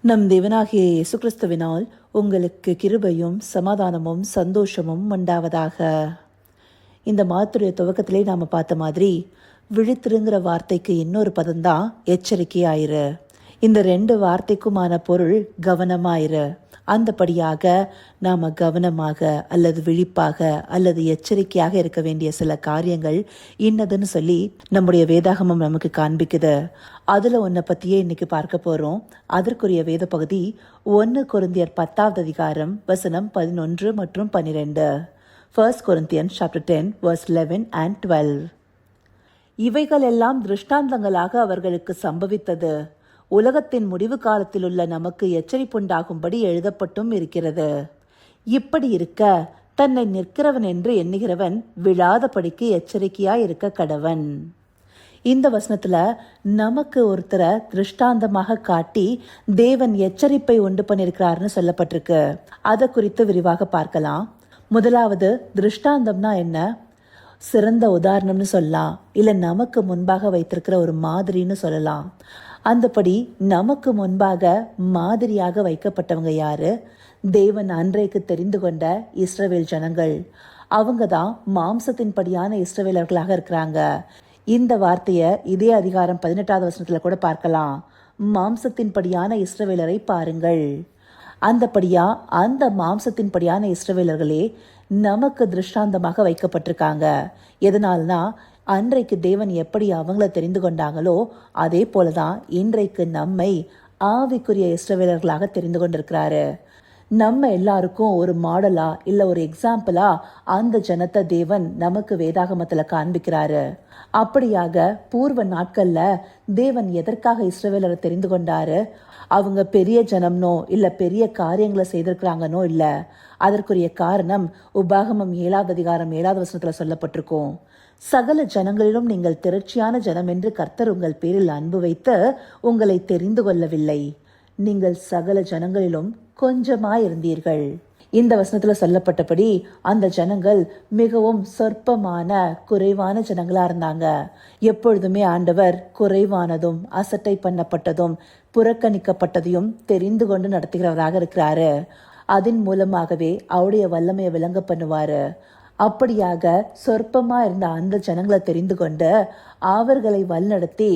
நம் தேவனாகிய இயேசு கிறிஸ்துவினால் உங்களுக்கு கிருபையும் சமாதானமும் சந்தோஷமும் உண்டாவதாக. இந்த மாதத்துடைய துவக்கத்திலே நாம் பார்த்த மாதிரி விழித்திருங்கிற வார்த்தைக்கு இன்னொரு பதம்தான் எச்சரிக்கையாயிரு. இந்த 2 வார்த்தைக்குமான பொருள் கவனமாயிரு. அந்தபடியாக நாம் கவனமாக அல்லது விழிப்பாக அல்லது எச்சரிக்கையாக இருக்க வேண்டிய சில காரியங்கள் இன்னதுன்னு சொல்லி நம்முடைய வேதாகமம் நமக்கு காண்பிக்குது. அதில் ஒன்றை பற்றியே இன்னைக்கு பார்க்க போகிறோம். அதற்குரிய வேத பகுதி 1 கொரிந்தியர் 10வது அதிகாரம் வசனம் 11 மற்றும் 12. 1 Corinthians chapter 10 verse 11 and 12. இவைகள் எல்லாம் திருஷ்டாந்தங்களாக அவர்களுக்கு சம்பவித்தது, உலகத்தின் முடிவு காலத்தில் உள்ள நமக்கு எச்சரிப்புண்டாகும்படி எழுதப்பட்டும் இருக்கிறது. இப்படி இருக்க தன்னை நிற்கிறவன் என்று எண்ணுகிறவன் விழாதபடிக்கு எச்சரிக்கையாய் இருக்க கடவன். இந்த வசனத்துல நமக்கு ஒருத்தரை திருஷ்டாந்தமாக காட்டி தேவன் எச்சரிப்பை உண்டு பண்ணிருக்கிறாருன்னு சொல்லப்பட்டிருக்கு. அதை குறித்து விரிவாக பார்க்கலாம். முதலாவது, திருஷ்டாந்தம்னா என்ன? சிறந்த உதாரணம்னு சொல்லலாம், இல்லை நமக்கு முன்பாக வைத்திருக்கிற ஒரு மாதிரின்னு சொல்லலாம். அந்தபடி நமக்கு முன்பாக மாதிரியாக வைக்கப்பட்டவங்க யாரு? தேவன் அன்றைக்கு தெரிந்து கொண்ட இஸ்ரவேல் ஜனங்கள். அவங்க தான் மாம்சத்தின் படியான இஸ்ரவேலர்களாக இருக்கிறாங்க. இந்த வார்த்தையை இதே அதிகாரம் 18வது வசனத்துல கூட பார்க்கலாம். மாம்சத்தின் படியான இஸ்ரவேலரை பாருங்கள். அந்தபடியா அந்த மாம்சத்தின் படியான இஸ்ரவேலர்களே நமக்கு திருஷ்டாந்தமாக வைக்கப்பட்டிருக்காங்க. எதனால்னா அன்றைக்கு தேவன் எப்படி அவங்கள தெரிந்து கொண்டாங்களோ அதே போலதான் இன்றைக்கு நம்மை ஆவிக்குரிய இஸ்ரவேலர்களாக தெரிந்து கொண்டிருக்கிறாரு. நம்ம எல்லாருக்கும் ஒரு மாடலா இல்ல ஒரு எக்ஸாம்பிளா அந்த ஜனத்தை தேவன் நமக்கு வேதாகமத்துல காண்பிக்கிறாரு. அப்படியாக பூர்வ நாட்கள்ல தேவன் எதற்காக இஸ்ரவேலரை தெரிந்து கொண்டாரு? அவங்க பெரிய ஜனம்னோ இல்ல பெரிய காரியங்களை செய்திருக்கிறாங்கன்னோ இல்ல. அதற்குரிய காரணம் உபாகமம் 7வது அதிகாரம் 7வது வசனத்துல சொல்லப்பட்டிருக்கும். சகல ஜனங்களிலும் நீங்கள் திரட்சியான ஜனம் என்று கர்த்தர் உங்கள் பேரில் அன்பு வைத்து உங்களை தெரிந்து கொள்ளவில்லை. நீங்கள் சகல ஜனங்களிலும் கொஞ்சமாயிருந்தீர்கள். இந்த வசனத்துல சொல்லப்பட்டபடி அந்த ஜனங்கள் மிகவும் சொற்பமான குறைவான ஜனங்களா இருந்தாங்க. எப்பொழுதுமே ஆண்டவர் குறைவானதும் அசட்டை பண்ணப்பட்டதும் புறக்கணிக்கப்பட்டதையும் தெரிந்து கொண்டு நடத்துகிறவராக இருக்கிறாரு. அதன் மூலமாகவே அவருடைய வல்லமையை விளங்க பண்ணுவாரு. அப்படியாக சொற்பமா இருந்த அந்த ஜனங்களை தெரிந்து கொண்டு அவர்களை வழிநடத்தி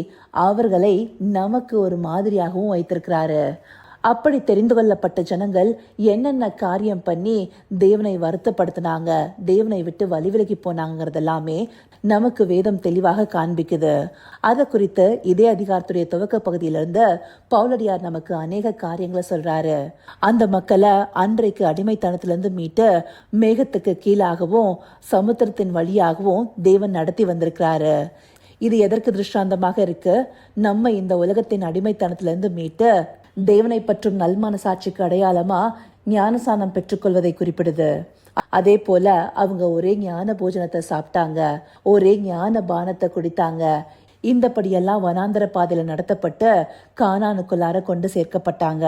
அவர்களை நமக்கு ஒரு மாதிரியாகவும் வைத்திருக்கிறாரு. அப்படி தெரிந்து கொள்ளப்பட்ட ஜனங்கள் என்னென்ன காரியம் பண்ணி தேவனை வருத்தப்படுத்தினாங்க, தேவனை விட்டு வழிவிலகி போனாங்கிறதெல்லாமே நமக்கு வேதம் தெளிவாக காண்பிக்குது. அதை குறித்து இதே அதிகாரத்துடைய துவக்க பகுதியிலிருந்து பவுலடியார் நமக்கு அநேக காரியங்களை சொல்றாரு. அந்த மக்களை அன்றைக்கு அடிமைத்தனத்திலிருந்து மீட்டு மேகத்துக்கு கீழாகவும் சமுத்திரத்தின் வழியாகவும் தேவன் நடத்தி வந்திருக்கிறாரு. இது எதற்கு திருஷ்டாந்தமாக இருக்கு? நம்ம இந்த உலகத்தின் அடிமைத்தனத்திலிருந்து மீட்டு தேவனை பற்றும் நல்மனசாட்சிக்கு அடையாளமா ஞானசானம் பெற்றுக்கொள்வதை குறிப்பிடுது. அதே போல அவங்க ஒரே ஞான போஜனத்தை சாப்பிட்டாங்க, ஒரே ஞான பானத்தை குடித்தாங்க. இந்தபடியெல்லாம் வனாந்தர பாதையில நடத்தப்பட்டு கானானுக்குள்ளார கொண்டு சேர்க்கப்பட்டாங்க.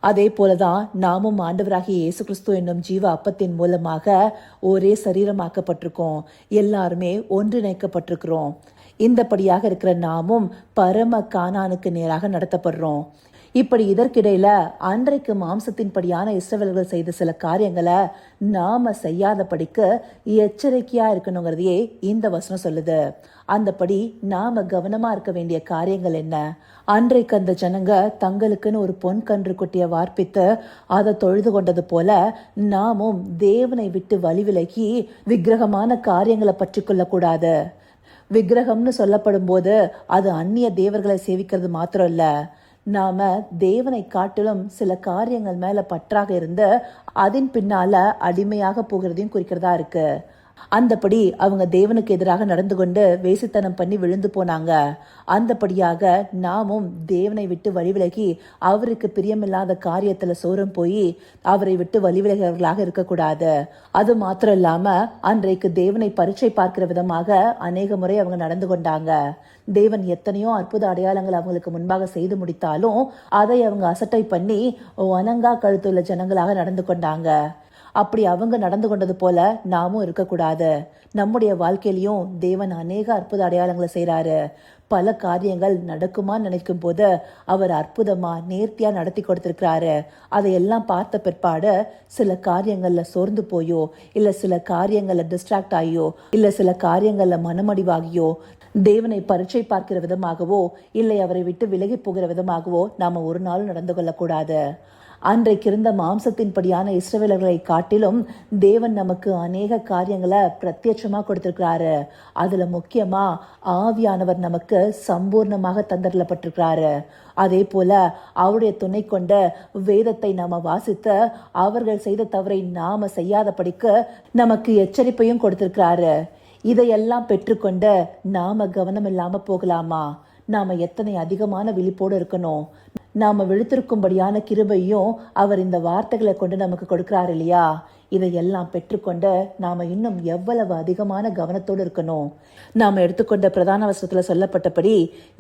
அதே போலதான் நாமும் ஆண்டவராகிய இயேசு கிறிஸ்து என்னும் ஜீவ அப்பத்தின் மூலமாக ஒரே சரீரமாக்கப்பட்டிருக்கோம். எல்லாருமே ஒன்றிணைக்கப்பட்டிருக்கிறோம். இந்தபடியாக இருக்கிற நாமும் பரம கானானுக்கு நேராக நடத்தப்படுறோம். இப்படி இதற்கிடையில அன்றைக்கு மாம்சத்தின் படியான இஸ்ரவேலர்கள் செய்த சில காரியங்களை நாம செய்யாதபடிக்கு எச்சரிக்கையா இருக்கணுங்கிறதையே இந்த வசனம் சொல்லுது. அந்தபடி நாம கவனமா இருக்க வேண்டிய காரியங்கள் என்ன? அன்றைக்கு அந்த ஜனங்க தங்களுக்குன்னு ஒரு பொன் கன்று குட்டியை வார்ப்பித்து அதை தொழுது கொண்டது போல நாமும் தேவனை விட்டு வழி விலகி விக்கிரகமான காரியங்களை பற்றி கொள்ளக்கூடாது. விக்கிரகம்னு சொல்லப்படும் போது அது அந்நிய தேவர்களை சேவிக்கிறது மாத்திரம் இல்ல, நாம தேவனை காட்டிலும் சில காரியங்கள் மேல பற்றாக இருந்து அதன் பின்னால அடிமையாக போகிறதையும் குறிக்கிறதா இருக்கு. அந்தபடி அவங்க தேவனுக்கு எதிராக நடந்து கொண்டு வேசித்தனம் பண்ணி விழுந்து போனாங்க. அந்தபடியாக நாமும் தேவனை விட்டு வழிவிலகி அவருக்கு பிரியமில்லாத காரியத்துல சோரம் போய் அவரை விட்டு வழிவிலகிறவர்களாக இருக்கக்கூடாது. அது மாத்திரம் இல்லாம அன்றைக்கு தேவனை பரீட்சை பார்க்கிற விதமாக அநேக முறை அவங்க நடந்து கொண்டாங்க. தேவன் எத்தனையோ அற்புத அடையாளங்கள் அவங்களுக்கு முன்பாக செய்து முடித்தாலும் அதை அவங்க அசட்டை பண்ணி வணங்கா கழுத்துள்ள ஜனங்களாக நடந்து கொண்டாங்க. அப்படி அவங்க நடந்து கொண்டது போல நாமும் இருக்கக்கூடாது. நம்முடைய வாழ்க்கையிலையும் தேவன் அநேக அற்புத அடையாளங்களை செய்யறாரு. பல காரியங்கள் நடக்குமான்னு நினைக்கும் போது அவர் அற்புதமா நேர்த்தியா நடத்தி கொடுத்திருக்கிறாரு. அதையெல்லாம் பார்த்த பிற்பாடு சில காரியங்கள்ல சோர்ந்து போயோ, இல்ல சில காரியங்கள்ல டிஸ்ட்ராக்ட் ஆகியோ, இல்ல சில காரியங்கள்ல மனமடிவாகியோ, தேவனை பரீட்சை பார்க்கிற விதமாகவோ, இல்லை அவரை விட்டு விலகி போகிற விதமாகவோ நாம ஒரு நாள் நடந்து கொள்ளக்கூடாது. அன்றைக்கு இருந்த மாம்சத்தின்படியான இஸ்ரவேலர்களை காட்டிலும் தேவன் நமக்கு அநேக காரியங்களை பிரத்யட்சமா கொடுத்திருக்கிறாரு. அதுல முக்கியமா ஆவியானவர் நமக்கு சம்பூர்ணமாக தந்தரப்பட்டிருக்கிறாரு. அதே போல அவருடைய துணை கொண்ட வேதத்தை நாம வாசித்து அவர்கள் செய்த தவறை நாம செய்யாதபடிக்கு நமக்கு எச்சரிப்பையும் கொடுத்திருக்கிறாரு. இதையெல்லாம் பெற்றுக்கொண்டு நாம கவனம் இல்லாம போகலாமா? நாம எத்தனை அதிகமான விழிப்போடு இருக்கணும். நாம விழுத்திருக்கும்படியான கிருபையும் அவர் இந்த வார்த்தைகளை கொண்டு நமக்கு கொடுக்கிறார் இல்லையா? இதையெல்லாம் பெற்றுக்கொண்டு நாம இன்னும் எவ்வளவு அதிகமான கவனத்தோடு இருக்கணும். நாம எடுத்துக்கொண்ட பிரதான வசனத்துல சொல்லப்பட்டபடி,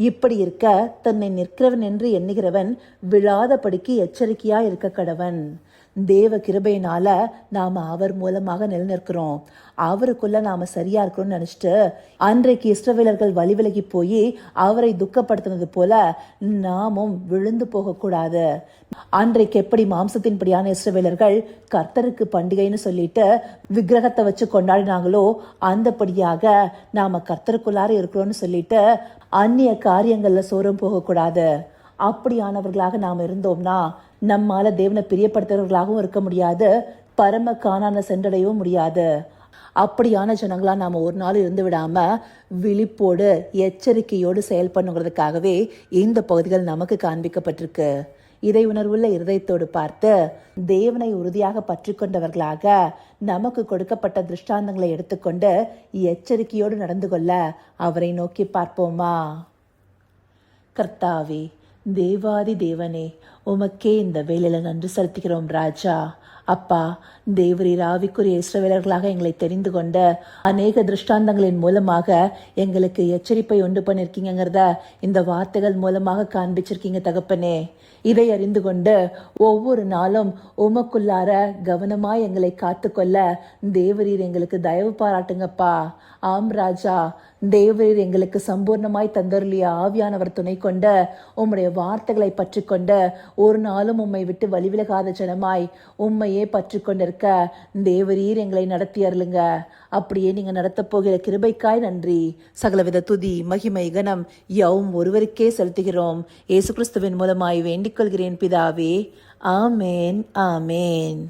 இப்படி இருக்க தன்னை நிற்கிறவன் என்று எண்ணுகிறவன் விழாதபடிக்கு எச்சரிக்கையா இருக்க கடவன். தேவ கிருபையினால நாம அவர் மூலமாக நிலைநிற்கிறோம். அவருக்குள்ள நாம சரியா இருக்கிறோம்னு நினைச்சிட்டு அன்றைக்கு இஸ்ரவேலர்கள் வழி விலகி போய் அவரை துக்கப்படுத்தினது போல நாமும் விழுந்து போகக்கூடாது. அன்றைக்கு எப்படி மாம்சத்தின்படியான இஸ்ரவேலர்கள் கர்த்தருக்கு பண்டிகைன்னு சொல்லிட்டு விக்கிரகத்தை வச்சு கொண்டாடினாங்களோ, அந்தபடியாக நாம கர்த்தருக்குள்ளார இருக்கிறோம்னு சொல்லிட்டு அந்நிய காரியங்கள்ல சோரம் போகக்கூடாது. அப்படியானவர்களாக நாம் இருந்தோம்னா நம்மால தேவனை பிரியப்படுத்துறவர்களாகவும் இருக்க முடியாது, பரம காணான சென்றடையவும் முடியாது. அப்படியான ஜனங்களா நாம ஒரு நாள் இருந்து விடாம விழிப்போடு எச்சரிக்கையோடு செயல்பண்ணுங்கிறதுக்காகவே இந்த பகுதிகள் நமக்கு காண்பிக்கப்பட்டிருக்கு. இதை உணர்வுள்ள இருதயத்தோடு பார்த்து தேவனை உறுதியாக பற்றி கொண்டவர்களாக நமக்கு கொடுக்கப்பட்ட திருஷ்டாந்தங்களை எடுத்துக்கொண்டு எச்சரிக்கையோடு நடந்து கொள்ள அவரை நோக்கி பார்ப்போமா? கர்த்தாவே, தேவாதி தேவனே, உமக்கே இந்த வேலையில நன்றி செலுத்துகிறோம் ராஜா. அப்பா, தேவரீர் ஆவிக்குரிய இஸ்ரவேலர்களாக எங்களை தெரிந்து கொண்ட அநேக திருஷ்டாந்தங்களின் மூலமாக எங்களுக்கு எச்சரிப்பை உண்டு பண்ணிருக்கீங்கிறத இந்த வார்த்தைகள் மூலமாக காண்பிச்சிருக்கீங்க தகப்பனே. இதை அறிந்து கொண்டு ஒவ்வொரு நாளும் உமக்குள்ளார கவனமாய் எங்களை காத்துக்கொள்ள தேவரீர் எங்களுக்கு தயவு பாராட்டுங்கப்பா. ஆம் ராஜா, தேவரீர் எங்களுக்கு சம்பூர்ணமாய் தந்தருளிய ஆவியானவர் துணை கொண்ட உம்முடைய வார்த்தைகளை பற்றி கொண்டு ஒரு நாளும் உம்மை விட்டு வழிவிலகாத ஜனமாய் உம்மையே பற்றி கொண்டிருக்க தேவரீர் எங்களை நடத்தி அருளுங்க. அப்படியே நீங்க நடத்த போகிற கிருபைக்காய் நன்றி. சகலவித துதி மகிமை கனம் யாவும் ஒருவருக்கே செலுத்துகிறோம். இயேசு கிறிஸ்துவின் மூலமாய் வேண்டிக் கொள்கிறேன் பிதாவே. ஆமேன், ஆமேன்.